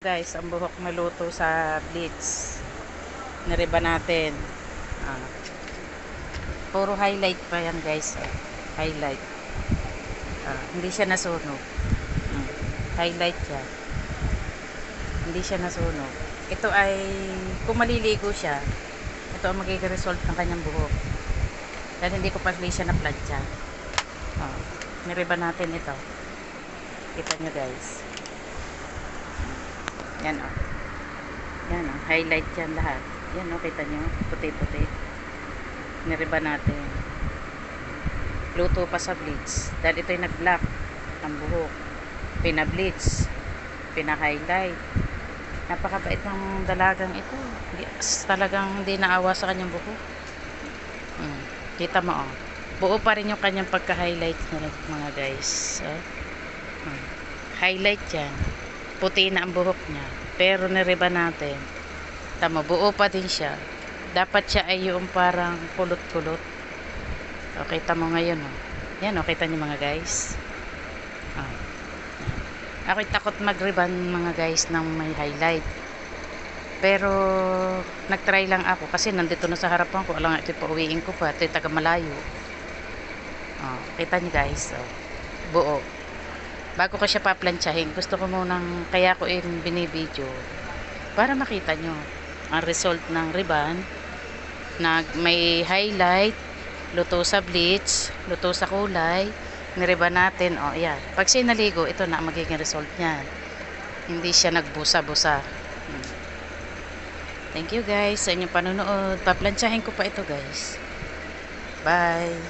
Guys, ang buhok na luto sa bleach. Niriba natin. Ah, puro highlight pa yan guys. Highlight. Hindi siya nasunog. Highlight siya. Hindi siya nasunog. Ito ay, kung maliligo siya, ito ang magiging result ng kanyang buhok. Dahil hindi ko pa siya na-plancha. Niriba natin ito. Kita nyo guys. Yan o. Yan o. Highlight yan lahat. Yan o. Kita nyo. Puti-puti. Niriba natin. Luto pa sa bleach. Dahil ito yung nag-black ang buhok. Pina-bleach. Pina-highlight. Napakabait ng dalagang ito. Talagang hindi naawa sa kanyang buhok. Kita mo o. Buo pa rin yung kanyang pagka-highlight niya mga guys. Highlight yan. Puti na ang buhok niya. Pero niriba natin. Tama, buo pa din siya. Dapat siya ay yung parang kulot-kulot. O, kita mo ngayon o. Yan o, kita niyo mga guys. Ako'y takot mag-riban mga guys ng may highlight. Pero nag-try lang ako kasi nandito na sa harapan ko. Alam nga, ito pauwiin ko pa. Ito yung taga malayo. Kita niyo guys. Buo. Bago ko siya paplantsahin, gusto ko munang, kaya ko binibideo para makita nyo ang result ng ribbon na may highlight, luto sa bleach, luto sa kulay, niriban natin. Yan. Pag sinaligo, ito na ang magiging result niyan. Hindi siya nagbusa-busa. Thank you guys sa inyong panonood. Paplantsahin ko pa ito guys. Bye!